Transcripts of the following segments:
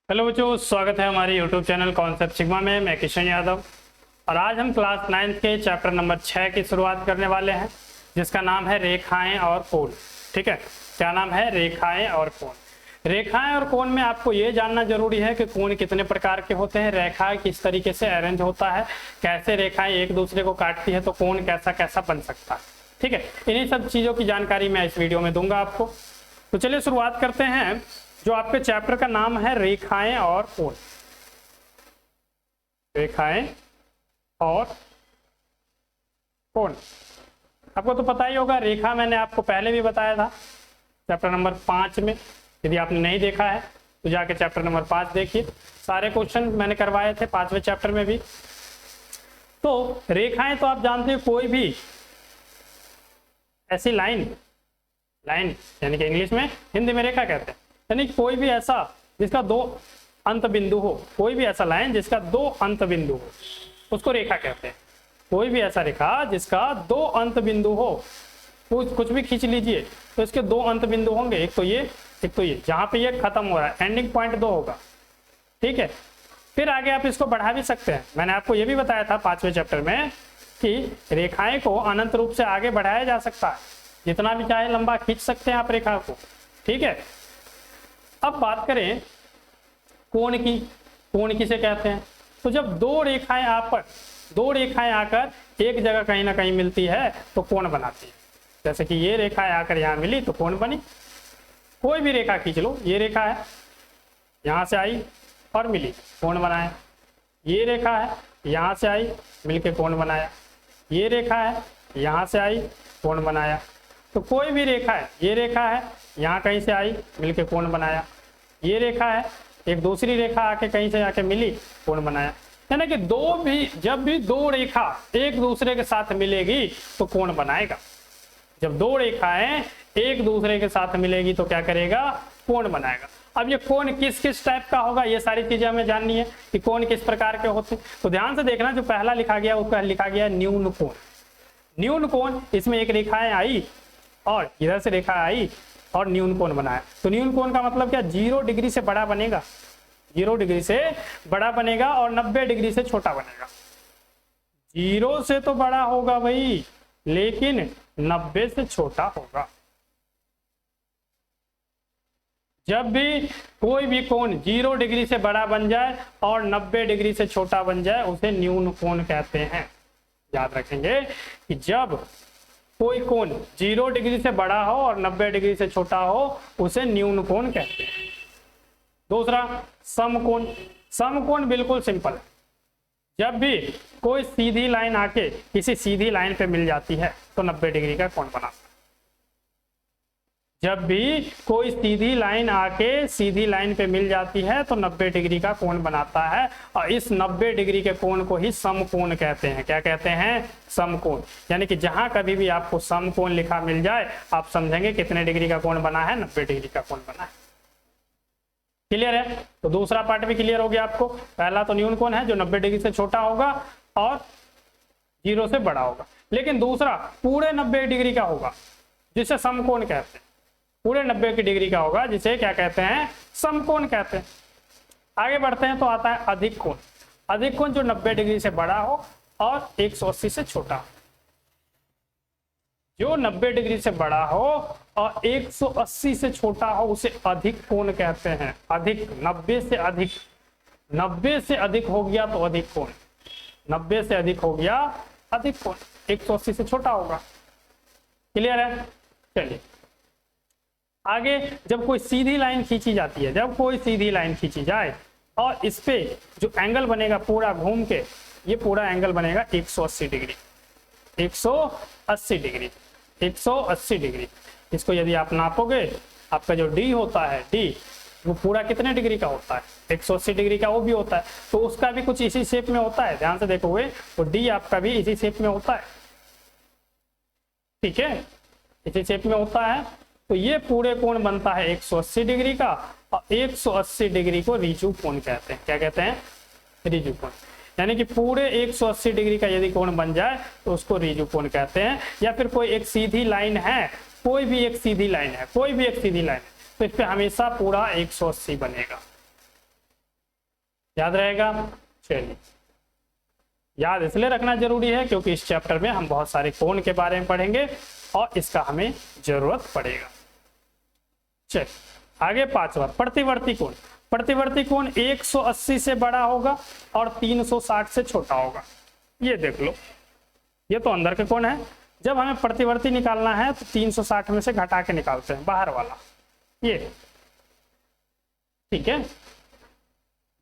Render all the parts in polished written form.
Hello बच्चों, स्वागत है हमारे यूट्यूब चैनल कॉन्सेप्ट सिग्मा में। मैं किशन यादव और आज हम क्लास 9 के चैप्टर नंबर 6 की शुरुआत करने वाले हैं, जिसका नाम है रेखाएं और कोण। ठीक है, क्या नाम है? रेखाएं और कोण। रेखाएं और कोण में आपको ये जानना जरूरी है कि कोण कितने प्रकार के होते हैं, रेखा किस तरीके से अरेंज होता है, कैसे रेखाएं एक दूसरे को काटती है तो कोण कैसा कैसा बन सकता है। ठीक है, इन्हीं सब चीज़ों की जानकारी मैं इस वीडियो में दूंगा आपको। तो चलिए शुरुआत करते हैं। जो आपके चैप्टर का नाम है रेखाएं और कोण। रेखाएं और कोण, आपको तो पता ही होगा। रेखा मैंने आपको पहले भी बताया था चैप्टर नंबर 5 में। यदि आपने नहीं देखा है तो जाके चैप्टर नंबर 5 देखिए, सारे क्वेश्चन मैंने करवाए थे 5वें चैप्टर में भी। तो रेखाएं तो आप जानते हो, कोई भी ऐसी लाइन यानी कि इंग्लिश में, हिंदी में रेखा कहते हैं, यानी कोई भी ऐसा जिसका दो अंत बिंदु हो, कोई भी ऐसा लाइन जिसका दो अंत बिंदु हो उसको रेखा कहते हैं। कोई भी ऐसा रेखा जिसका दो अंत बिंदु हो, कुछ भी खींच लीजिए तो इसके दो अंत बिंदु होंगे, एक तो ये जहां पे ये खत्म हो रहा है, एंडिंग पॉइंट 2 होगा। ठीक है, फिर आगे आप इसको बढ़ा भी सकते हैं। मैंने आपको ये भी बताया था 5वें चैप्टर में कि रेखाएं को अनंत रूप से आगे बढ़ाया जा सकता है, जितना भी चाहे लंबा खींच सकते हैं आप रेखा को। ठीक है, अब बात करें कोण की। कोण किसे कहते हैं? तो जब दो रेखाएं आकर एक जगह कहीं ना कहीं मिलती है तो कोण बनाती है। जैसे कि ये रेखाएं आकर यहाँ मिली तो कोण बनी। कोई भी रेखा खींच लो, ये रेखा है यहाँ से आई और मिली, कोण बनाया। ये रेखा है यहाँ से आई मिलके कोण बनाया। ये रेखा है यहाँ से आई कोण बनाया। तो कोई भी रेखा है, ये रेखा है यहाँ कहीं से आई मिलके कोण बनाया। ये रेखा है, एक दूसरी रेखा आके कहीं से आके मिली, कोण बनाया। यानी कि जब भी दो रेखा एक दूसरे के साथ मिलेगी तो कोण बनाएगा। जब दो रेखाएं एक दूसरे के साथ मिलेगी तो क्या करेगा? कोण बनाएगा। अब ये कोण किस किस टाइप का होगा, ये सारी चीजें हमें जाननी है कि कोण किस प्रकार के होते हैं। तो ध्यान से देखना, जो पहला लिखा गया उसका लिखा गया न्यून कोण। न्यून कोण, इसमें एक रेखाएं आई और इधर से रेखा आई और न्यून कोण बनाया। तो न्यून कोण का मतलब क्या? 0 डिग्री से बड़ा बनेगा, 0 डिग्री से बड़ा बनेगा और 90 डिग्री से छोटा बनेगा। 0 से तो बड़ा होगा भाई, लेकिन 90 से छोटा होगा। जब भी कोई भी कोण 0 डिग्री से बड़ा बन जाए और 90 डिग्री से छोटा बन जाए उसे न्यून कोण कहते हैं। याद रखेंगे कि जब कोई कोण 0 डिग्री से बड़ा हो और 90 डिग्री से छोटा हो उसे न्यून कोण कहते हैं। दूसरा समकोण। समकोण बिल्कुल सिंपल है। जब भी कोई सीधी लाइन आके किसी सीधी लाइन पे मिल जाती है तो 90 डिग्री का कोण बनाता है। जब भी कोई सीधी लाइन आके सीधी लाइन पे मिल जाती है तो 90 डिग्री का कोण बनाता है, और इस 90 डिग्री के कोण को ही समकोण कहते हैं। क्या कहते हैं? समकोण। यानी कि जहां कभी भी आपको समकोण लिखा मिल जाए आप समझेंगे कितने डिग्री का कोण बना है, 90 डिग्री का कोण बना है। क्लियर है? तो दूसरा पार्ट भी क्लियर हो गया आपको। पहला तो न्यून कोण है जो 90 डिग्री से छोटा होगा और 0 से बड़ा होगा, लेकिन दूसरा पूरे 90 डिग्री का होगा जिसे समकोण कहते हैं। पूरे 90 डिग्री का होगा जिसे क्या कहते हैं? समकोण कहते हैं। आगे बढ़ते हैं तो आता है अधिक कोण। अधिक कोण जो 90 डिग्री से बड़ा हो और 180 से छोटा हो। जो 90 डिग्री से बड़ा हो और 180 से छोटा हो उसे अधिक कोण कहते हैं। अधिक, 90 से अधिक, 90 से अधिक हो गया तो अधिक कोण, 90 से अधिक हो गया अधिक कोण, 180 से छोटा होगा। क्लियर है? चलिए आगे, जब कोई सीधी लाइन खींची जाती है, जब कोई सीधी लाइन खींची जाए और इस पे जो एंगल बनेगा पूरा घूम के, ये पूरा एंगल बनेगा 180 डिग्री, 180 डिग्री, 180 डिग्री। इसको यदि आप नापोगे, आपका जो डी होता है, डी वो पूरा कितने डिग्री का होता है? 180 डिग्री का वो भी होता है, तो उसका भी कुछ इसी शेप में होता है। ध्यान से देखोगे तो डी आपका भी इसी शेप में होता है। ठीक है, इसी शेप में होता है। तो ये पूरे कोण बनता है 180 डिग्री का, और 180 डिग्री को रिजु कोण कहते हैं। क्या कहते हैं? रिजु कोण। यानी कि पूरे 180 डिग्री का यदि कोण बन जाए तो उसको रिजु कोण कहते हैं। या फिर कोई एक सीधी लाइन है, कोई भी एक सीधी लाइन है, तो इस पे हमेशा पूरा 180 बनेगा। याद रहेगा। चलिए, याद इसलिए रखना जरूरी है क्योंकि इस चैप्टर में हम बहुत सारे कोण के बारे में पढ़ेंगे और इसका हमें जरूरत पड़ेगा। चलिए आगे 5वां, प्रतिवर्ती कोण। प्रतिवर्ती कोण 180 से बड़ा होगा और 360 से छोटा होगा। ये देख लो, ये तो अंदर के कोण है। जब हमें प्रतिवर्ती निकालना है तो 360 में से घटा के निकालते हैं बाहर वाला, ये ठीक है।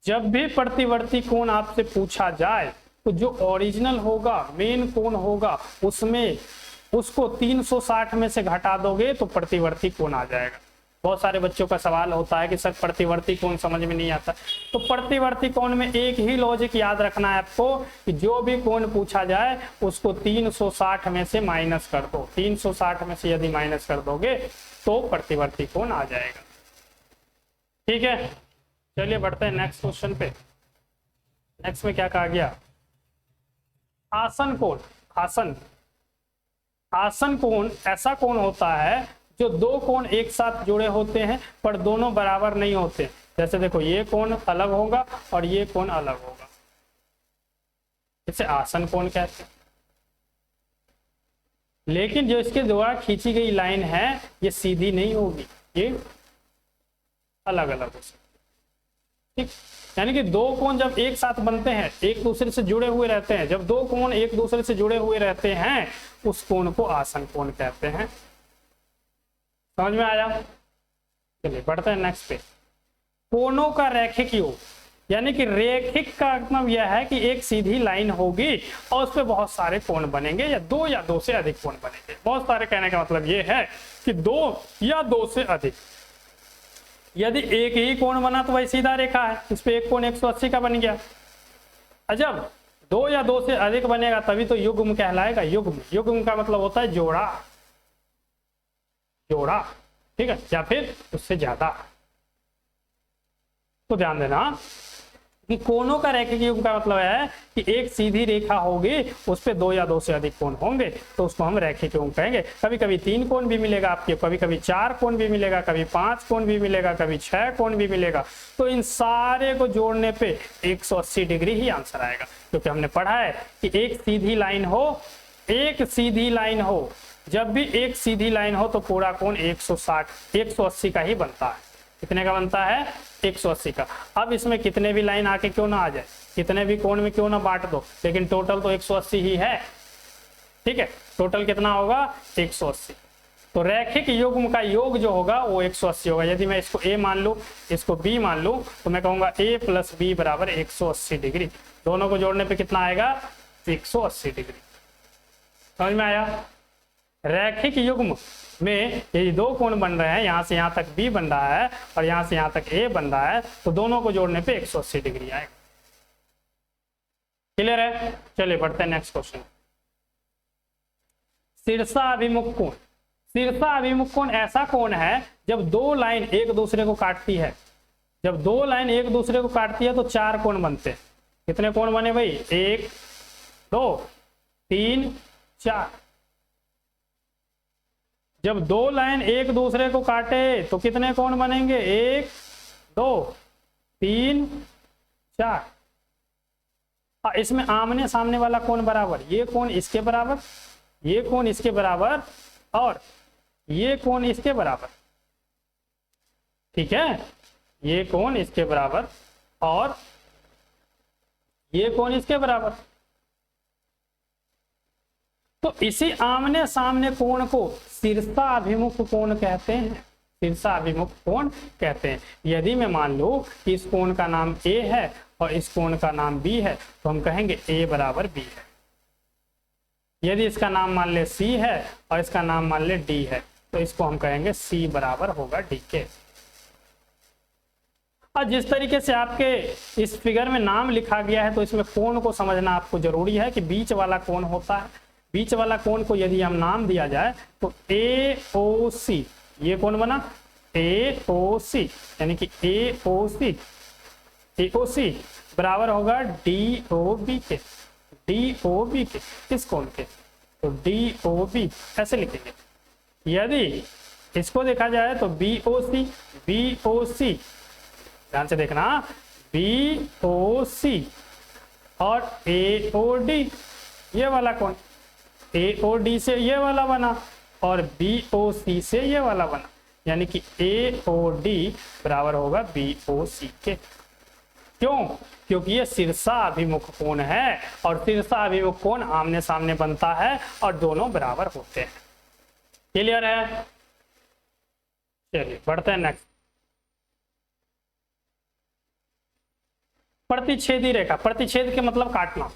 जब भी प्रतिवर्ती कोण आपसे पूछा जाए तो जो ओरिजिनल होगा, मेन कोण होगा, उसमें उसको 360 में से घटा दोगे तो प्रतिवर्ती कोण आ जाएगा। बहुत सारे बच्चों का सवाल होता है कि सर प्रतिवर्ती कोण समझ में नहीं आता। तो प्रतिवर्ती कोण में एक ही लॉजिक याद रखना है आपको कि जो भी कोण पूछा जाए उसको 360 में से माइनस कर दो। 360 में से यदि माइनस कर दोगे तो प्रतिवर्ती कोण आ जाएगा। ठीक है, चलिए बढ़ते हैं नेक्स्ट क्वेश्चन पे। नेक्स्ट में क्या कहा गया, आसन कोण। आसन कोण ऐसा कोण होता है जो दो कोण एक साथ जुड़े होते हैं पर दोनों बराबर नहीं होते। जैसे देखो, ये कोण अलग होगा और ये कोण अलग होगा, इसे आसन कोण कहते हैं। लेकिन जो इसके द्वारा खींची गई लाइन है ये सीधी नहीं होगी, ये अलग अलग हो सकती। ठीक, यानी कि दो कोण जब एक साथ बनते हैं, एक दूसरे से जुड़े हुए रहते हैं, जब दो कोण एक दूसरे से जुड़े हुए रहते हैं उस कोण को आसन कोण कहते हैं। समझ में आया। चलिए बढ़ते हैं नेक्स्ट पे। कोणों का रैखिक योग, यानी कि रेखिक का मतलब यह है कि एक सीधी लाइन होगी और उस पर बहुत सारे कोण बनेंगे या दो से अधिक कोण बनेंगे। बहुत सारे कहने का मतलब यह है कि दो या दो से अधिक। यदि एक ही कोण बना तो वही सीधा रेखा है, इस पे एक कोण 180 का बन गया। जब दो या दो से अधिक बनेगा तभी तो युग्म कहलाएगा। युग्म का मतलब होता है जोड़ा, ठीक है, या फिर उससे ज्यादा। तो ध्यान देना कि कोणों का रैखिक युग्म का मतलब है कि एक सीधी रेखा होगी, उस पे दो या दो से अधिक कोण होंगे तो उसको हम रैखिक युग्म कहेंगे। कभी कभी 3 कोण भी मिलेगा आपके, कभी कभी 4 कोण भी मिलेगा, कभी 5 कोण भी मिलेगा, कभी 6 कोण भी मिलेगा। तो इन सारे को जोड़ने पे 180 डिग्री ही आंसर आएगा, क्योंकि हमने पढ़ा है कि एक सीधी लाइन हो, जब भी एक सीधी लाइन हो तो पूरा कोण 180 का ही बनता है। कितने का बनता है, 180 का। अब इसमें कितने भी लाइन आके क्यों ना आ जाए, कितने भी कोण में क्यों ना बांट दो, लेकिन टोटल तो 180 ही है। ठीक है, टोटल कितना होगा, 180। तो रैखिक युग्म का योग जो होगा वो 180 होगा। यदि मैं इसको a मान लूं, इसको b मान लूं, तो मैं कहूंगा a + b बराबर 180 डिग्री। दोनों को जोड़ने पे कितना आएगा, 180 डिग्री। समझ में आया। रैखिक युग्म में ये दो कोण बन रहे हैं, यहाँ से यहाँ तक b बन रहा है और यहाँ से यहाँ तक a बन रहा है, तो दोनों को जोड़ने पे 180 डिग्री आएगा। क्लियर है। चलिए बढ़ते हैं नेक्स्ट क्वेश्चन। शीर्षाभिमुख कोण। शीर्षाभिमुख कोण ऐसा कोण है जब दो लाइन एक दूसरे को काटती है। जब दो लाइन एक दूसरे को काटती है तो 4 कोण बनते हैं। कितने कोण बने भाई, 1 2 3 4। जब दो लाइन एक दूसरे को काटे तो कितने कोण बनेंगे, 1 2 3 4। इसमें आमने सामने वाला कोण बराबर, ये कोण इसके बराबर, ये कोण इसके बराबर और ये कोण इसके बराबर। ठीक है, ये कोण इसके बराबर और ये कोण इसके बराबर। तो इसी आमने सामने कोण को शीर्षाभिमुख कोण कहते हैं। शीर्षाभिमुख कोण कहते हैं। यदि मैं मान लूं कि इस कोण का नाम A है और इस कोण का नाम B है तो हम कहेंगे A बराबर B है। यदि इसका नाम मान ले C है और इसका नाम मान ले D है तो इसको हम कहेंगे C बराबर होगा D के। और जिस तरीके से आपके इस फिगर में नाम लिखा गया है तो इसमें कोण को समझना आपको जरूरी है कि बीच वाला कोण होता है। बीच वाला कोण को यदि हम नाम दिया जाए तो AOC, ये कोण बना AOC, यानी कि AOC बराबर होगा DOB के। DOB के किस कोण के, तो DOB ऐसे लिखेंगे। यदि इसको देखा जाए तो BOC, ध्यान से देखना, BOC और AOD, ये वाला कौन, AOD से ये वाला बना और BOC से ये वाला बना, यानी कि AOD बराबर होगा BOC के। क्यों? क्योंकि ये शीर्षाभिमुख कोण है और शीर्षाभिमुख कोण आमने सामने बनता है और दोनों बराबर होते हैं। क्लियर है? चलिए बढ़ते हैं नेक्स्ट। प्रतिच्छेदी रेखा, प्रतिच्छेद के मतलब काटना।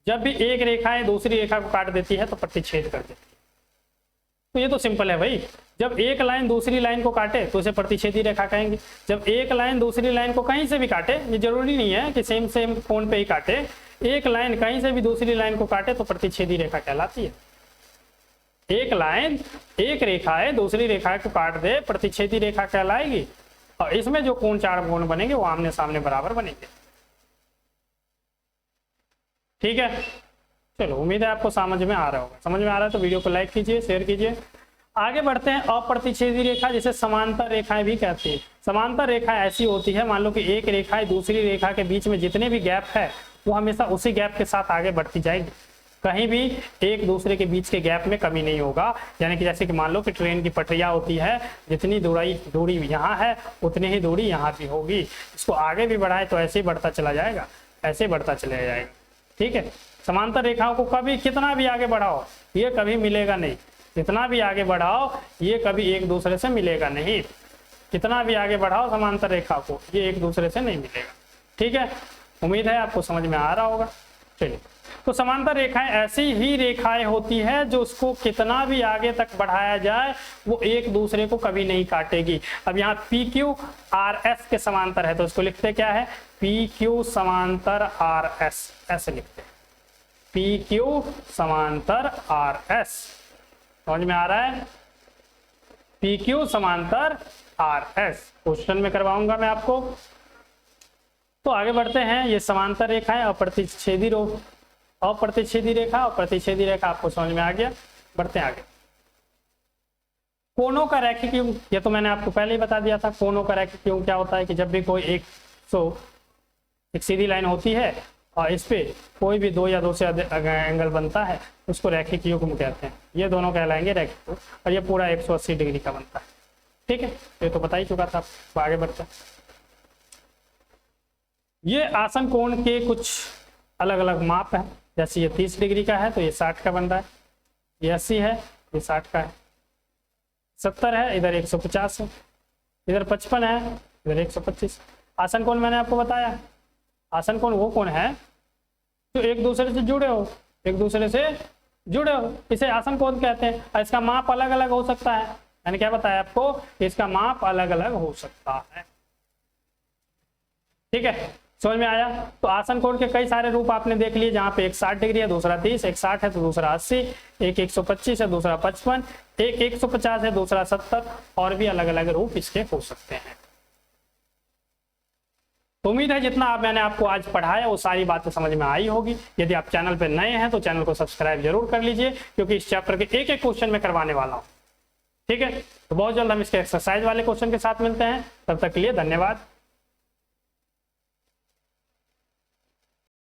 जब भी एक रेखा दूसरी रेखा को काट देती है तो प्रतिच्छेद कर देती है। तो ये तो सिंपल है भाई, जब एक लाइन दूसरी लाइन को काटे तो उसे प्रतिच्छेदी रेखा कहेंगे। जब एक लाइन दूसरी लाइन को कहीं से भी काटे, ये जरूरी नहीं है कि सेम कोण पे ही काटे, एक लाइन कहीं से भी दूसरी लाइन को काटे तो प्रतिच्छेदी रेखा कहलाती है। एक लाइन एक रेखा है दूसरी रेखा को काट दे, प्रतिच्छेदी रेखा कहलाएगी। और इसमें जो कोण चार कोण बनेंगे वो आमने सामने बराबर बनेंगे। ठीक है, चलो उम्मीद है आपको समझ में आ रहा होगा। समझ में आ रहा है तो वीडियो को लाइक कीजिए, शेयर कीजिए। आगे बढ़ते हैं। अप्रतिच्छेदी रेखा जिसे समांतर रेखाएं भी कहते हैं। समांतर रेखा ऐसी होती है, मान लो कि एक रेखा दूसरी रेखा के बीच में जितने भी गैप है वो हमेशा उसी गैप के साथ आगे बढ़ती जाएगी, कहीं भी एक दूसरे के बीच के गैप में कमी नहीं होगा। यानी कि जैसे कि मान लो कि ट्रेन की पटरियां होती है, जितनी दूरी यहाँ है उतनी ही दूरी यहाँ भी होगी। इसको आगे भी बढ़ाए तो ऐसे ही बढ़ता चला जाएगा, ऐसे बढ़ता चला जाएगा। ठीक है, समांतर रेखाओं को कभी कितना भी आगे बढ़ाओ ये कभी मिलेगा नहीं, जितना भी आगे बढ़ाओ ये कभी एक दूसरे से मिलेगा नहीं। कितना भी आगे बढ़ाओ समांतर रेखा को ये एक दूसरे से नहीं मिलेगा। ठीक है, उम्मीद है आपको समझ में आ रहा होगा। चलिए, तो समांतर रेखाएं ऐसी ही रेखाएं होती है जो उसको कितना भी आगे तक बढ़ाया जाए वो एक दूसरे को कभी नहीं काटेगी। अब यहाँ PQRS के समांतर है तो इसको लिखते क्या है, PQ समांतर RS, ऐसे लिखते हैं PQ समांतर RS। समझ में आ रहा है? PQ समांतर RS क्वेश्चन में करवाऊंगा मैं आपको। तो आगे बढ़ते हैं। ये समांतर रेखा है, अप्रतिच्छेदी रेखा और प्रतिच्छेदी रेखा आपको समझ में आ गया। बढ़ते हैं आगे। कोणों का रैखिक युग्म, ये तो मैंने आपको पहले ही बता दिया था। कोणों का रैखिक युग्म क्या होता है कि जब भी कोई एक सीधी लाइन होती है और इस पे कोई भी दो या दो से अधिक एंगल बनता है उसको रैखिक युग्म कहते हैं। ये दोनों कहलाएंगे रैखिक, और ये पूरा 180 डिग्री का बनता है। ठीक है, ये तो बता ही चुका था। आगे बढ़ते हैं। ये आसन कोण के कुछ अलग अलग माप है। जैसे ये 30 डिग्री का है तो ये 60 का बन रहा है, ये 80 है, ये 60 का है, 70 है, इधर 150 है, इधर 55 है, इधर 125। आसन कोण मैंने आपको बताया, आसन कोण वो कोण है जो एक दूसरे से जुड़े हो, एक दूसरे से जुड़े हो, इसे आसन कोण कहते हैं। और इसका माप अलग अलग हो सकता है। मैंने क्या बताया आपको, इसका माप अलग अलग हो सकता है। ठीक है, समझ में आया? तो आसन कोण के कई सारे रूप आपने देख लिए, जहां पे एक 60 डिग्री है, दूसरा 30, एक 60 है तो दूसरा 80, एक 125 है, दूसरा 55, एक 150 है, दूसरा 70, और भी अलग अलग रूप इसके हो सकते हैं। तो उम्मीद है जितना मैंने आपको आज पढ़ाया वो सारी बातें समझ में आई होगी। यदि आप चैनल पर नए हैं तो चैनल को सब्सक्राइब जरूर कर लीजिए, क्योंकि इस चैप्टर के एक एक क्वेश्चन में करवाने वाला हूँ। ठीक है, तो बहुत जल्द हम इसके एक्सरसाइज वाले क्वेश्चन के साथ मिलते हैं। तब तक के लिए धन्यवाद।